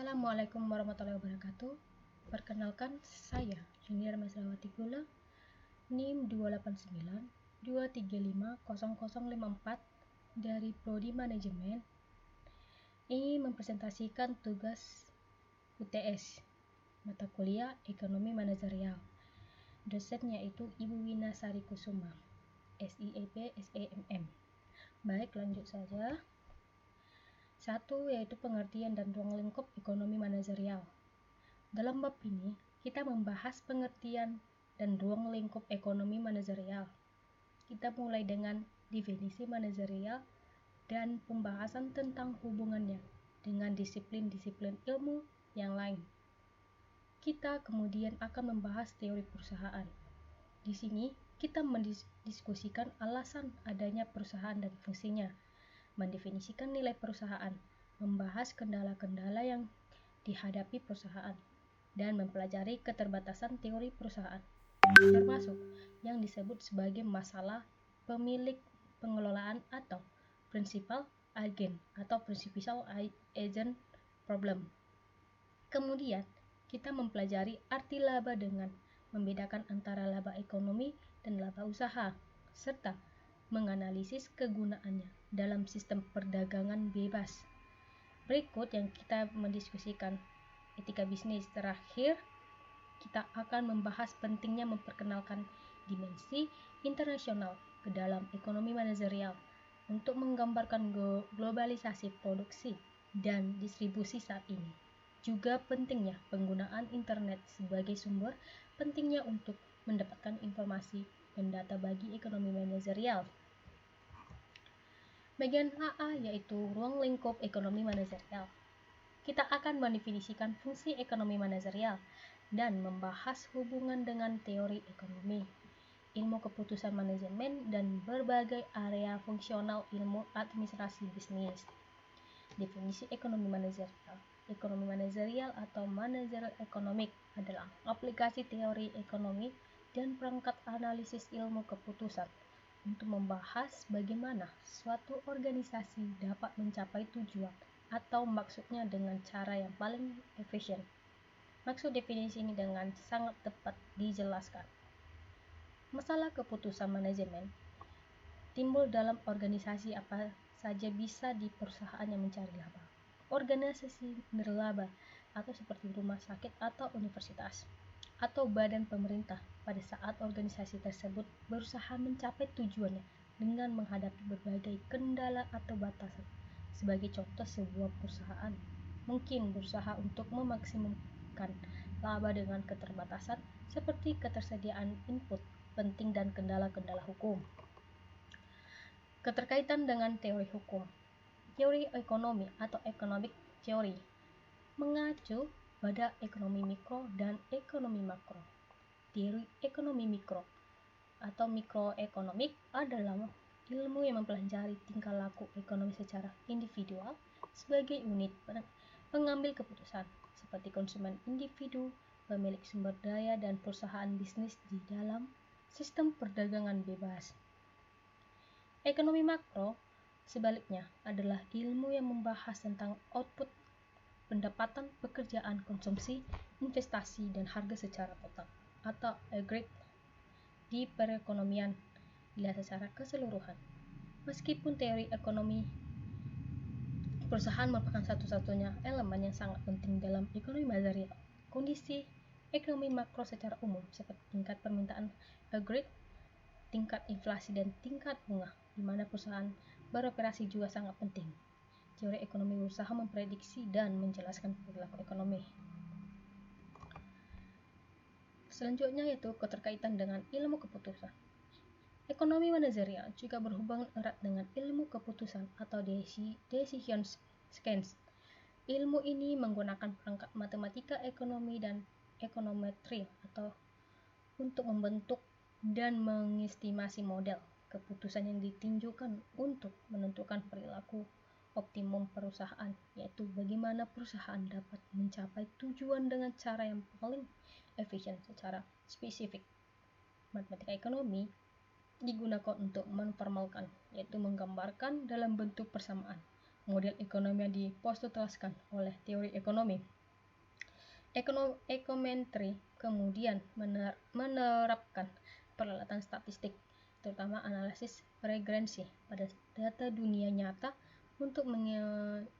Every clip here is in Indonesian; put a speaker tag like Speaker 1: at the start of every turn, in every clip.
Speaker 1: Assalamualaikum warahmatullahi wabarakatuh. Perkenalkan, saya Junior Masrawati Gula, NIM 28923500054 dari Prodi Manajemen. Ini mempresentasikan tugas UTS mata kuliah Ekonomi Manajerial. Dosennya itu Ibu Wina Sari Kusuma, SIEP SEMM. Baik, lanjut saja. 1. Yaitu pengertian dan ruang lingkup ekonomi manajerial. Dalam bab ini, kita membahas pengertian dan ruang lingkup ekonomi manajerial. Kita mulai dengan definisi manajerial dan pembahasan tentang hubungannya dengan disiplin-disiplin ilmu yang lain. Kita kemudian akan membahas teori perusahaan. Di sini, kita mendiskusikan alasan adanya perusahaan dan fungsinya, mendefinisikan nilai perusahaan, membahas kendala-kendala yang dihadapi perusahaan, dan mempelajari keterbatasan teori perusahaan, termasuk yang disebut sebagai masalah pemilik pengelolaan atau principal agent atau principal agent problem. Kemudian, kita mempelajari arti laba dengan membedakan antara laba ekonomi dan laba usaha, serta menganalisis kegunaannya dalam sistem perdagangan bebas. Berikut yang kita mendiskusikan etika bisnis. Terakhir, kita akan membahas pentingnya memperkenalkan dimensi internasional ke dalam ekonomi manajerial untuk menggambarkan globalisasi produksi dan distribusi saat ini. Juga pentingnya penggunaan internet sebagai sumber pentingnya untuk mendapatkan informasi dan data bagi ekonomi manajerial. Bagian AA yaitu ruang lingkup ekonomi manajerial. Kita akan mendefinisikan fungsi ekonomi manajerial dan membahas hubungan dengan teori ekonomi, ilmu keputusan manajemen, dan berbagai area fungsional ilmu administrasi bisnis. Definisi ekonomi manajerial. Ekonomi manajerial atau manajerial economic adalah aplikasi teori ekonomi dan perangkat analisis ilmu keputusan untuk membahas bagaimana suatu organisasi dapat mencapai tujuan atau maksudnya dengan cara yang paling efisien. Maksud definisi ini dengan sangat tepat dijelaskan. Masalah keputusan manajemen timbul dalam organisasi apa saja bisa di perusahaan yang mencari laba. Organisasi nirlaba atau seperti rumah sakit atau universitas atau badan pemerintah pada saat organisasi tersebut berusaha mencapai tujuannya dengan menghadapi berbagai kendala atau batasan. Sebagai contoh, sebuah perusahaan mungkin berusaha untuk memaksimumkan laba dengan keterbatasan seperti ketersediaan input penting dan kendala-kendala hukum. Keterkaitan dengan teori hukum. Teori ekonomi atau economic theory mengacu pada ekonomi mikro dan ekonomi makro. Teori ekonomi mikro atau mikroekonomik adalah ilmu yang mempelajari tingkah laku ekonomi secara individual sebagai unit pengambil keputusan, seperti konsumen individu, pemilik sumber daya, dan perusahaan bisnis di dalam sistem perdagangan bebas. Ekonomi makro, sebaliknya, adalah ilmu yang membahas tentang output, pendapatan, pekerjaan, konsumsi, investasi, dan harga secara total atau aggregate di perekonomian dilihat secara keseluruhan. Meskipun teori ekonomi perusahaan merupakan satu-satunya elemen yang sangat penting dalam ekonomi manajerial, kondisi ekonomi makro secara umum seperti tingkat permintaan aggregate, tingkat inflasi, dan tingkat bunga, di mana perusahaan beroperasi juga sangat penting. Teori ekonomi berusaha memprediksi dan menjelaskan perilaku ekonomi. Selanjutnya yaitu keterkaitan dengan ilmu keputusan. Ekonomi manajerial juga berhubungan erat dengan ilmu keputusan atau decision science. Ilmu ini menggunakan perangkat matematika ekonomi dan ekonometri atau untuk membentuk dan mengestimasi model keputusan yang ditunjukkan untuk menentukan perilaku optimum perusahaan, yaitu bagaimana perusahaan dapat mencapai tujuan dengan cara yang paling efisien secara spesifik. Matematika ekonomi digunakan untuk menformalkan, yaitu menggambarkan dalam bentuk persamaan model ekonomi yang dipostulasikan oleh teori ekonomi. Ekonometri kemudian menerapkan peralatan statistik, terutama analisis regressi pada data dunia nyata untuk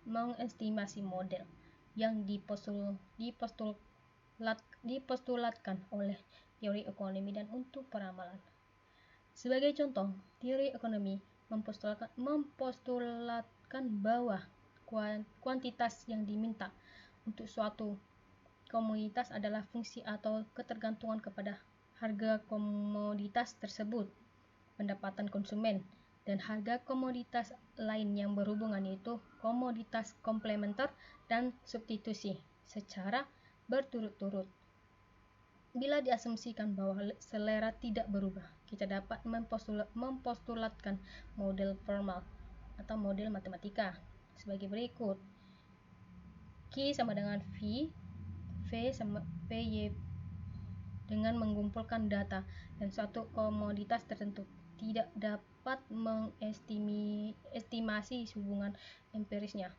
Speaker 1: mengestimasi model yang dipostulatkan oleh teori ekonomi dan untuk peramalan. Sebagai contoh, teori ekonomi mempostulatkan bahwa kuantitas yang diminta untuk suatu komoditas adalah fungsi atau ketergantungan kepada harga komoditas tersebut, pendapatan konsumen, dan harga komoditas lain yang berhubungan, yaitu komoditas komplementer dan substitusi secara berturut-turut. Bila diasumsikan bahwa selera tidak berubah, kita dapat mempostulatkan model formal atau model matematika sebagai berikut. Q sama dengan V, V sama PY dengan mengumpulkan data dan suatu komoditas tertentu tidak dapat mengestimasi hubungan empirisnya.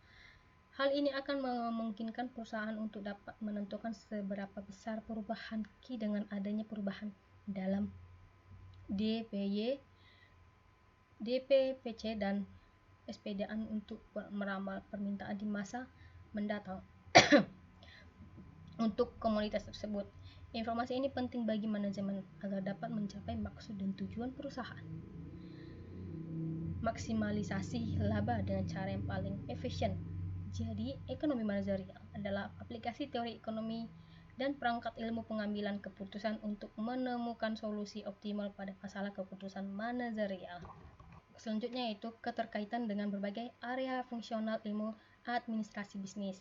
Speaker 1: Hal ini akan memungkinkan perusahaan untuk dapat menentukan seberapa besar perubahan Q dengan adanya perubahan dalam DPY, DPPC dan SPDAN untuk meramal permintaan di masa mendatang untuk komoditas tersebut. Informasi ini penting bagi manajemen agar dapat mencapai maksud dan tujuan perusahaan. Maksimalisasi laba dengan cara yang paling efisien. Jadi, ekonomi manajerial adalah aplikasi teori ekonomi dan perangkat ilmu pengambilan keputusan untuk menemukan solusi optimal pada masalah keputusan manajerial. Selanjutnya yaitu keterkaitan dengan berbagai area fungsional ilmu administrasi bisnis.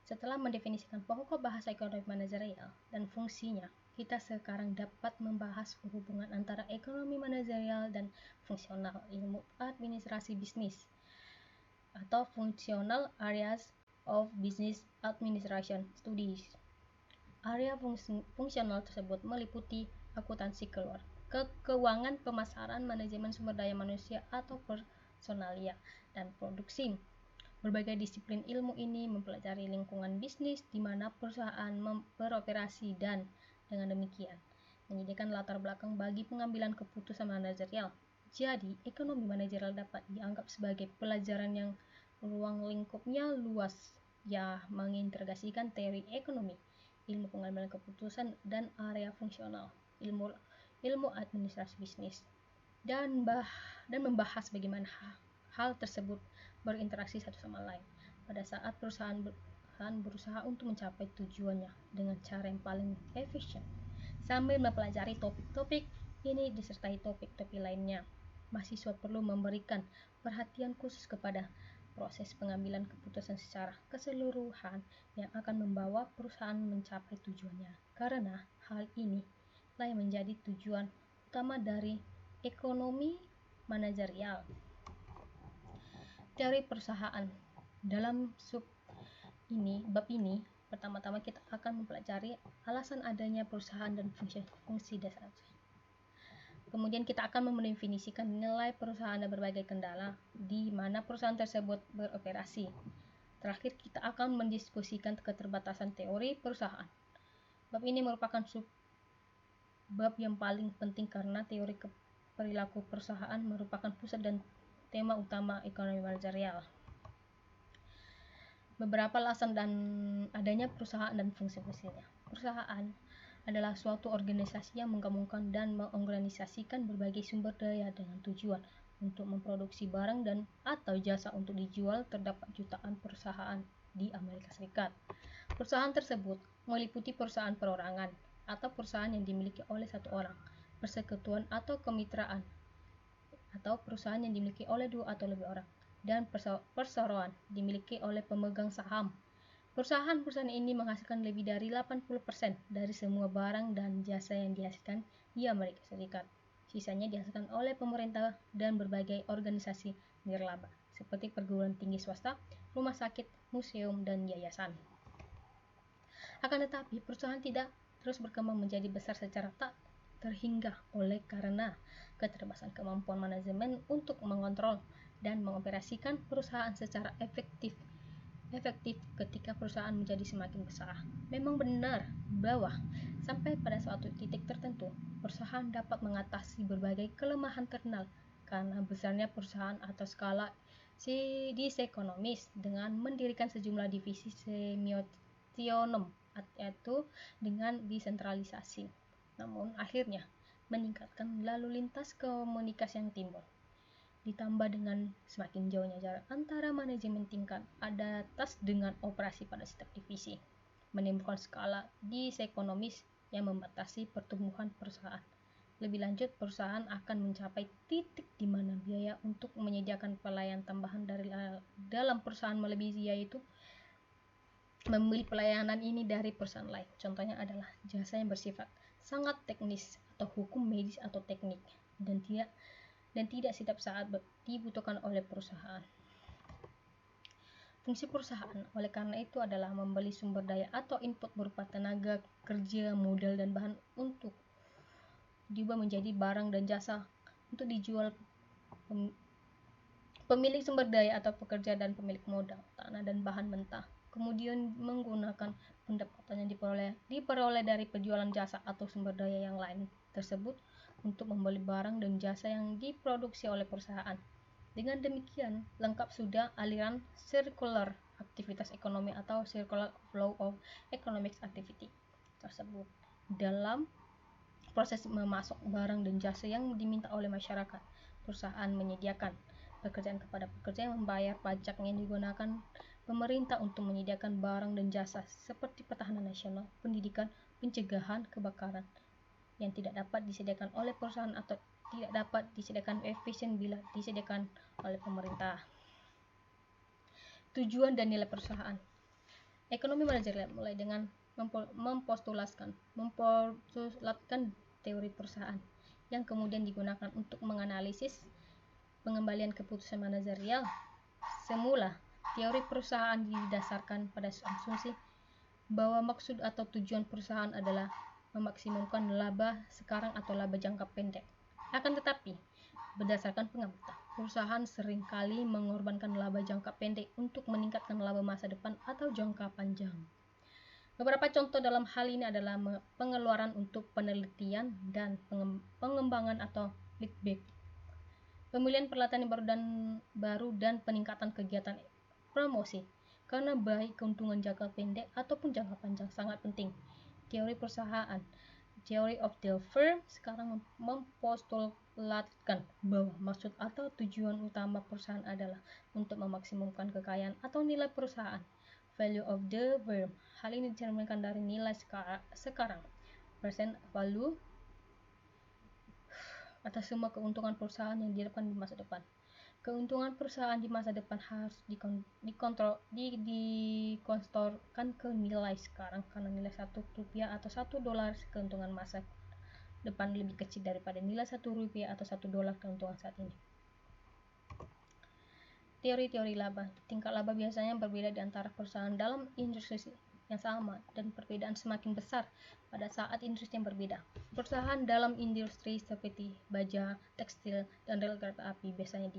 Speaker 1: Setelah mendefinisikan pokok bahasa ekonomi manajerial dan fungsinya, kita sekarang dapat membahas hubungan antara ekonomi manajerial dan fungsional ilmu administrasi bisnis atau Functional Areas of Business Administration Studies. Area fungsional tersebut meliputi akuntansi keuangan, pemasaran, manajemen sumber daya manusia atau personalia, dan produksi. Berbagai disiplin ilmu ini mempelajari lingkungan bisnis di mana perusahaan beroperasi dan dengan demikian menyediakan latar belakang bagi pengambilan keputusan manajerial. Jadi, ekonomi manajerial dapat dianggap sebagai pelajaran yang ruang lingkupnya luas, ya mengintegrasikan teori ekonomi, ilmu pengambilan keputusan, dan area fungsional, ilmu administrasi bisnis, dan membahas bagaimana hal tersebut berinteraksi satu sama lain pada saat perusahaan berusaha untuk mencapai tujuannya dengan cara yang paling efisien. Sambil mempelajari topik-topik ini disertai topik-topik lainnya, mahasiswa perlu memberikan perhatian khusus kepada proses pengambilan keputusan secara keseluruhan yang akan membawa perusahaan mencapai tujuannya, karena hal ini lah yang menjadi tujuan utama dari ekonomi manajerial. Teori perusahaan. Dalam bab ini, pertama-tama kita akan mempelajari alasan adanya perusahaan dan fungsi dasar. Kemudian kita akan mendefinisikan nilai perusahaan dan berbagai kendala di mana perusahaan tersebut beroperasi. Terakhir, kita akan mendiskusikan keterbatasan teori perusahaan. Bab ini merupakan bab yang paling penting karena teori perilaku perusahaan merupakan pusat dan tema utama ekonomi manajerial. Beberapa alasan dan adanya perusahaan dan fungsi-fungsinya. Perusahaan adalah suatu organisasi yang menggabungkan dan mengorganisasikan berbagai sumber daya dengan tujuan untuk memproduksi barang dan atau jasa untuk dijual. Terdapat jutaan perusahaan di Amerika Serikat. Perusahaan tersebut meliputi perusahaan perorangan atau perusahaan yang dimiliki oleh satu orang, persekutuan atau kemitraan, atau perusahaan yang dimiliki oleh dua atau lebih orang, dan perseroan dimiliki oleh pemegang saham. Perusahaan-perusahaan ini menghasilkan lebih dari 80% dari semua barang dan jasa yang dihasilkan di Amerika Serikat. Sisanya dihasilkan oleh pemerintah dan berbagai organisasi nirlaba, seperti perguruan tinggi swasta, rumah sakit, museum, dan yayasan. Akan tetapi, perusahaan tidak terus berkembang menjadi besar secara tak terhingga oleh karena keterbatasan kemampuan manajemen untuk mengontrol dan mengoperasikan perusahaan secara efektif. efektif ketika perusahaan menjadi semakin besar. Memang benar bahwa sampai pada suatu titik tertentu, perusahaan dapat mengatasi berbagai kelemahan internal karena besarnya perusahaan atau skala disekonomis dengan mendirikan sejumlah divisi semiotonom yaitu dengan desentralisasi. Namun akhirnya meningkatkan lalu lintas komunikasi yang timbul. Ditambah dengan semakin jauhnya jarak antara manajemen tingkat atas dengan operasi pada setiap divisi, menimbulkan skala disekonomis yang membatasi pertumbuhan perusahaan. Lebih lanjut, perusahaan akan mencapai titik di mana biaya untuk menyediakan pelayanan tambahan dari dalam perusahaan melebihi, yaitu membeli pelayanan ini dari perusahaan lain. Contohnya adalah jasa yang bersifat sangat teknis atau hukum medis atau teknik dan tidak setiap saat dibutuhkan oleh perusahaan. Fungsi perusahaan oleh karena itu adalah membeli sumber daya atau input berupa tenaga kerja, modal, dan bahan untuk diubah menjadi barang dan jasa untuk dijual pemilik sumber daya atau pekerja dan pemilik modal, tanah dan bahan mentah. Kemudian menggunakan pendapatan yang diperoleh dari penjualan jasa atau sumber daya yang lain tersebut untuk membeli barang dan jasa yang diproduksi oleh perusahaan. Dengan demikian, lengkap sudah aliran circular aktivitas ekonomi atau circular flow of economic activity tersebut dalam proses memasok barang dan jasa yang diminta oleh masyarakat. Perusahaan menyediakan pekerjaan kepada pekerja yang membayar pajak yang digunakan pemerintah untuk menyediakan barang dan jasa seperti pertahanan nasional, pendidikan, pencegahan kebakaran yang tidak dapat disediakan oleh perusahaan atau tidak dapat disediakan efisien bila disediakan oleh pemerintah. Tujuan dan nilai perusahaan. Ekonomi manajerial mulai dengan mempostulatkan teori perusahaan yang kemudian digunakan untuk menganalisis pengembalian keputusan manajerial. Semula, teori perusahaan didasarkan pada asumsi bahwa maksud atau tujuan perusahaan adalah memaksimumkan laba sekarang atau laba jangka pendek. Akan tetapi, berdasarkan pengamatan, perusahaan seringkali mengorbankan laba jangka pendek untuk meningkatkan laba masa depan atau jangka panjang. Beberapa contoh dalam hal ini adalah pengeluaran untuk penelitian dan pengembangan atau lead-back, pemilihan peralatan yang baru dan peningkatan kegiatan promosi karena baik keuntungan jangka pendek ataupun jangka panjang sangat penting. Teori perusahaan, theory of the firm, sekarang mempostulatkan bahwa maksud atau tujuan utama perusahaan adalah untuk memaksimumkan kekayaan atau nilai perusahaan, value of the firm. Hal ini dicerminkan dari nilai sekarang, present value, atas semua keuntungan perusahaan yang diharapkan di masa depan. Keuntungan perusahaan di masa depan harus dikontorkan ke nilai sekarang karena nilai Rp1 atau $1 keuntungan masa depan lebih kecil daripada nilai Rp1 atau $1 keuntungan saat ini. Teori-teori laba. Tingkat laba biasanya berbeda di antara perusahaan dalam industri yang sama dan perbedaan semakin besar pada saat industri yang berbeda. Perusahaan dalam industri seperti baja, tekstil, dan rel kereta api biasanya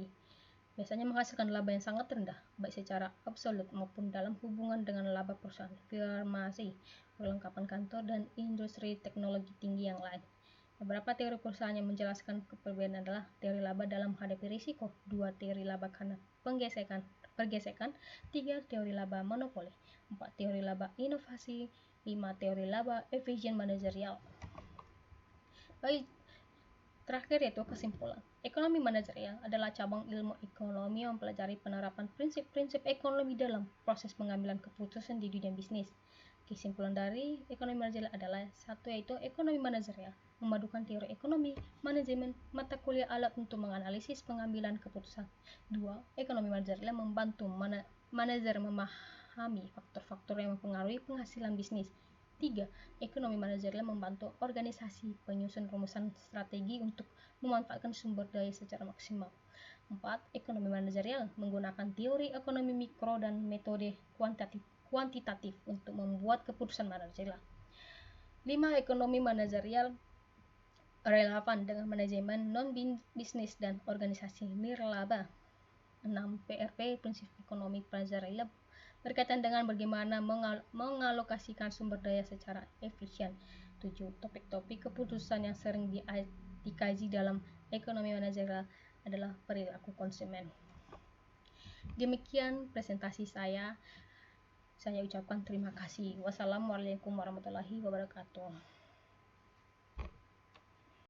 Speaker 1: menghasilkan laba yang sangat rendah, baik secara absolut maupun dalam hubungan dengan laba perusahaan farmasi, perlengkapan kantor, dan industri teknologi tinggi yang lain. Beberapa teori perusahaan yang menjelaskan perbedaan adalah teori laba dalam menghadapi risiko, 2 teori laba karena pergesekan, 3 teori laba monopoli, 4 teori laba inovasi, 5 teori laba efisien manajerial. Baik, terakhir yaitu kesimpulan. Ekonomi manajerial adalah cabang ilmu ekonomi yang mempelajari penerapan prinsip-prinsip ekonomi dalam proses pengambilan keputusan di dunia bisnis. Kesimpulan dari ekonomi manajerial adalah 1, yaitu ekonomi manajerial memadukan teori ekonomi, manajemen, mata kuliah alat untuk menganalisis pengambilan keputusan. 2, ekonomi manajerial membantu manajer memahami faktor-faktor yang mempengaruhi penghasilan bisnis. 3, ekonomi manajerial membantu organisasi menyusun rumusan strategi untuk memanfaatkan sumber daya secara maksimal. 4, ekonomi manajerial menggunakan teori ekonomi mikro dan metode kuantitatif untuk membuat keputusan manajerial. 5, ekonomi manajerial relevan dengan manajemen non-bisnis dan organisasi nirlaba. 6, PRP, prinsip ekonomi manajerial berkaitan dengan bagaimana mengalokasikan sumber daya secara efisien. 7. Topik-topik keputusan yang sering dikaji dalam ekonomi manajerial adalah perilaku konsumen. Demikian presentasi saya. Saya ucapkan terima kasih. Wassalamualaikum warahmatullahi wabarakatuh.